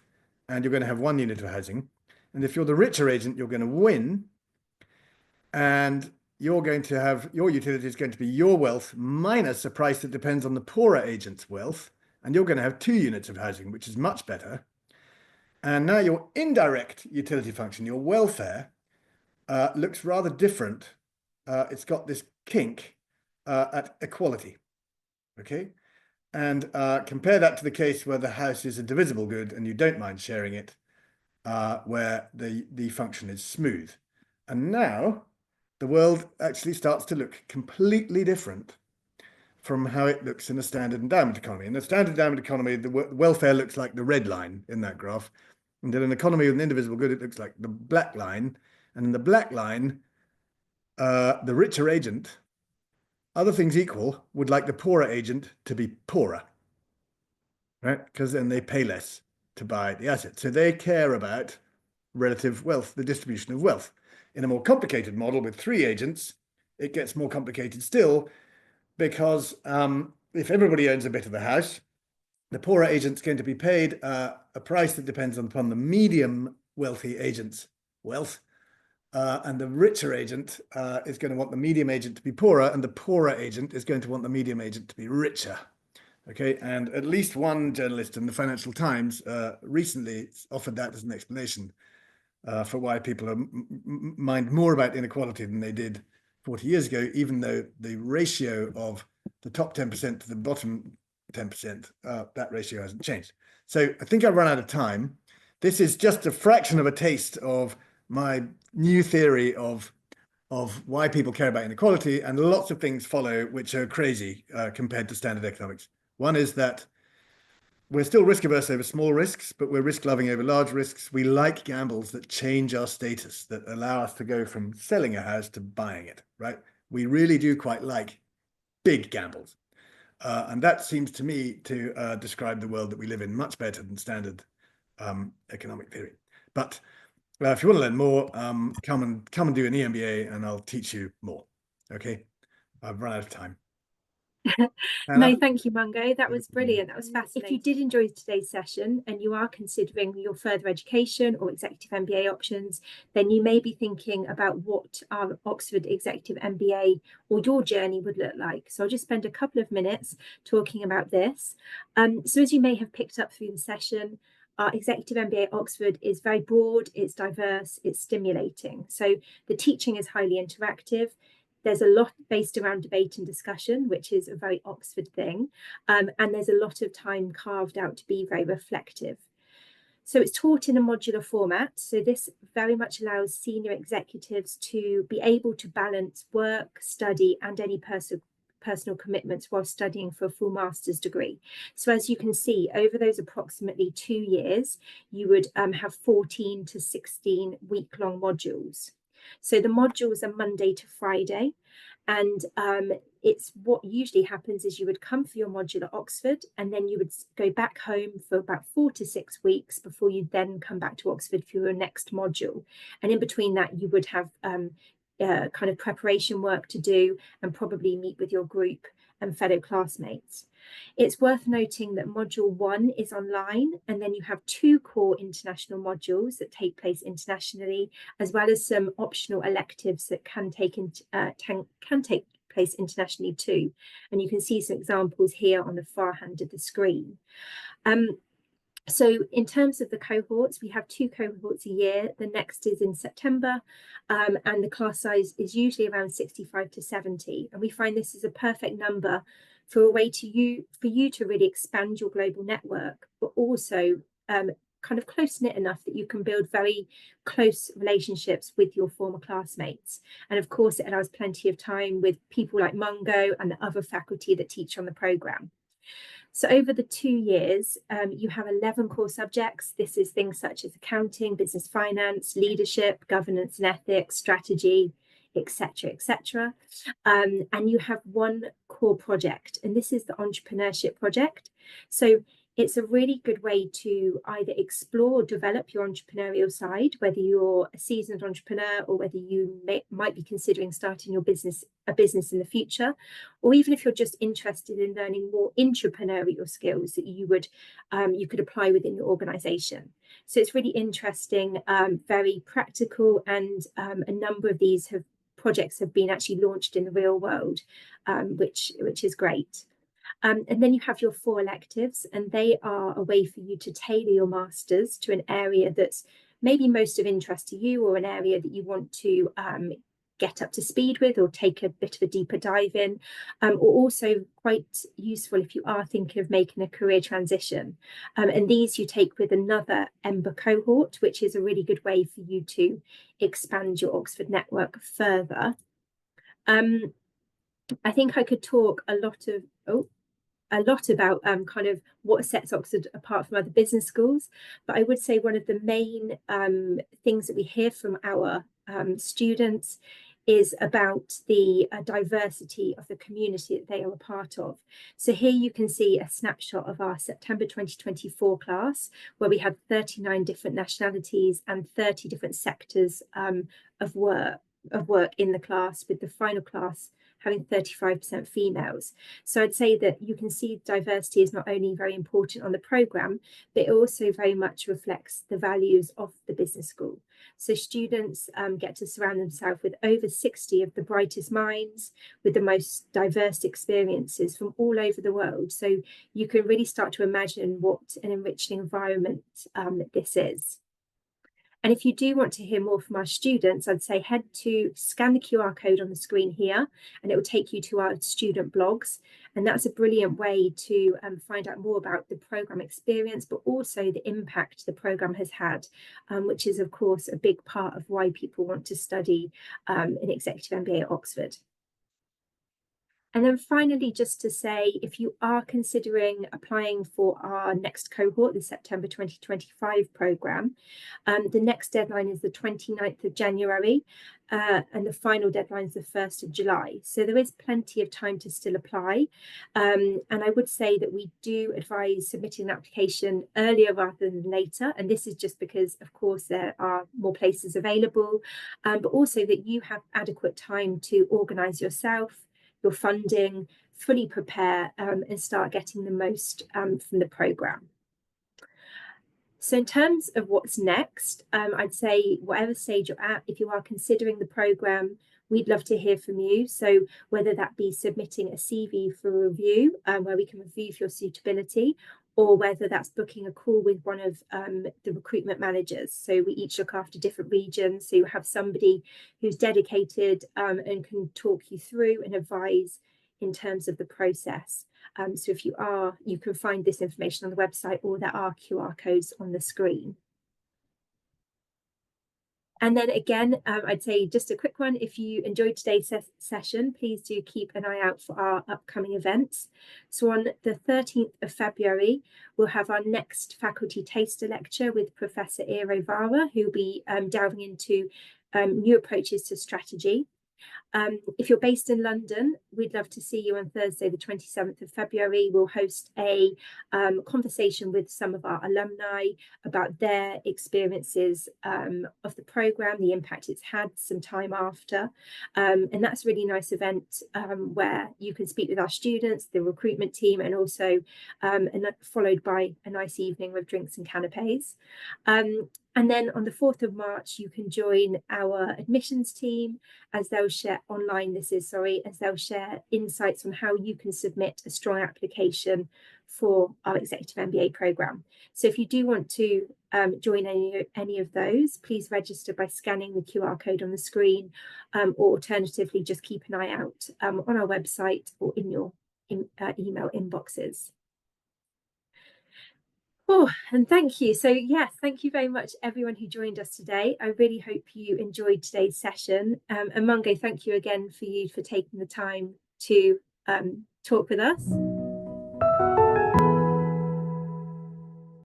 and you're going to have 1 unit of housing. And if you're the richer agent, you're going to win, and you're going to have your utility is going to be your wealth minus a price that depends on the poorer agent's wealth, and you're going to have 2 units of housing, which is much better. And now your indirect utility function, your welfare, looks rather different. It's got this kink at equality, okay? And compare that to the case where the house is a divisible good and you don't mind sharing it, where the function is smooth. And now the world actually starts to look completely different from how it looks in a standard endowment economy. In a standard endowment economy, the welfare looks like the red line in that graph. And in an economy with an indivisible good, it looks like the black line. And in the black line, the richer agent, other things equal, would like the poorer agent to be poorer, right? Because then they pay less to buy the asset. So they care about relative wealth, the distribution of wealth. In a more complicated model with 3 agents, it gets more complicated still, because if everybody owns a bit of the house, the poorer agent's going to be paid a price that depends upon the medium wealthy agent's wealth, and the richer agent is going to want the medium agent to be poorer, and the poorer agent is going to want the medium agent to be richer. Okay, and at least one journalist in the Financial Times recently offered that as an explanation for why people mind more about inequality than they did 40 years ago, even though the ratio of the top 10% to the bottom 10%, that ratio hasn't changed. So I think I've run out of time. This is just a fraction of a taste of my new theory of why people care about inequality, and lots of things follow which are crazy compared to standard economics. One is that we're still risk averse over small risks, but we're risk loving over large risks. We like gambles that change our status, that allow us to go from selling a house to buying it, right? We really do quite like big gambles. And that seems to me to describe the world that we live in much better than standard economic theory. But if you want to learn more, come and do an EMBA and I'll teach you more. Okay, I've run out of time. No, thank you, Mungo. That was brilliant. That was fascinating. If you did enjoy today's session and you are considering your further education or Executive MBA options, then you may be thinking about what our Oxford Executive MBA or your journey would look like. So I'll just spend a couple of minutes talking about this. So as you may have picked up through the session, our Executive MBA at Oxford is very broad, it's diverse, it's stimulating. So the teaching is highly interactive. There's a lot based around debate and discussion, which is a very Oxford thing. And there's a lot of time carved out to be very reflective. So it's taught in a modular format. So this very much allows senior executives to be able to balance work, study, and any personal commitments while studying for a full master's degree. So as you can see, over those approximately 2 years, you would have 14 to 16 week-long modules. So the modules are Monday to Friday, and it's what usually happens is you would come for your module at Oxford, and then you would go back home for about 4 to 6 weeks before you then come back to Oxford for your next module. And in between that, you would have kind of preparation work to do and probably meet with your group and fellow classmates. It's worth noting that module 1 is online, and then you have 2 core international modules that take place internationally, as well as some optional electives that can take place internationally too. And you can see some examples here on the far hand of the screen. So in terms of the cohorts, we have 2 cohorts a year. The next is in September, and the class size is usually around 65 to 70. And we find this is a perfect number for a way for you to really expand your global network, but also kind of close-knit enough that you can build very close relationships with your former classmates. And of course, it allows plenty of time with people like Mungo and the other faculty that teach on the programme. So over the 2 years, you have 11 core subjects. This is things such as accounting, business finance, leadership, governance and ethics, strategy, etc., etc. And you have 1 core project, and this is the entrepreneurship project. So it's a really good way to either explore or develop your entrepreneurial side, whether you're a seasoned entrepreneur or whether you might be considering starting a business in the future, or even if you're just interested in learning more entrepreneurial skills that you could apply within your organization. So it's really interesting, very practical, and a number of these projects have been actually launched in the real world, which is great. And then you have your 4 electives, and they are a way for you to tailor your masters to an area that's maybe most of interest to you, or an area that you want to get up to speed with or take a bit of a deeper dive in, or also quite useful if you are thinking of making a career transition. And these you take with another EMBA cohort, which is a really good way for you to expand your Oxford network further. I think I could talk a lot about kind of what sets Oxford apart from other business schools, but I would say one of the main things that we hear from our students is about the diversity of the community that they are a part of. So here you can see a snapshot of our September 2024 class, where we had 39 different nationalities and 30 different sectors of work in the class, with the final class having 35% females. So I'd say that you can see diversity is not only very important on the programme, but it also very much reflects the values of the business school. So students get to surround themselves with over 60 of the brightest minds, with the most diverse experiences from all over the world. So you can really start to imagine what an enriching environment this is. And if you do want to hear more from our students, I'd say scan the QR code on the screen here, and it will take you to our student blogs. And that's a brilliant way to find out more about the programme experience, but also the impact the programme has had, which is, of course, a big part of why people want to study an Executive MBA at Oxford. And then finally, just to say, if you are considering applying for our next cohort, the September 2025 programme, the next deadline is the 29th of January, and the final deadline is the 1st of July. So there is plenty of time to still apply. And I would say that we do advise submitting an application earlier rather than later. And this is just because, of course, there are more places available, but also that you have adequate time to organise yourself, your funding, fully prepare and start getting the most from the programme. So in terms of what's next, I'd say whatever stage you're at, if you are considering the programme, we'd love to hear from you. So whether that be submitting a CV for review, where we can review your suitability, or whether that's booking a call with one of the recruitment managers. So we each look after different regions. So you have somebody who's dedicated and can talk you through and advise in terms of the process. So if you can find this information on the website, or there are QR codes on the screen. And then again, I'd say just a quick one. If you enjoyed today's session, please do keep an eye out for our upcoming events. So on the 13th of February, we'll have our next faculty taster lecture with Professor Eero Vara, who'll be delving into new approaches to strategy. If you're based in London, we'd love to see you on Thursday, the 27th of February. We'll host a conversation with some of our alumni about their experiences of the programme, the impact it's had some time after. And that's a really nice event where you can speak with our students, the recruitment team, and also followed by a nice evening with drinks and canapes. And then on the 4th of March, you can join our admissions team as they'll share as they'll share insights on how you can submit a strong application for our Executive MBA programme. So if you do want to join any of those, please register by scanning the QR code on the screen, or alternatively, just keep an eye out on our website or in your email inboxes. Oh, and thank you. So yes, thank you very much, everyone who joined us today. I really hope you enjoyed today's session. And Mungo, thank you again for taking the time to talk with us.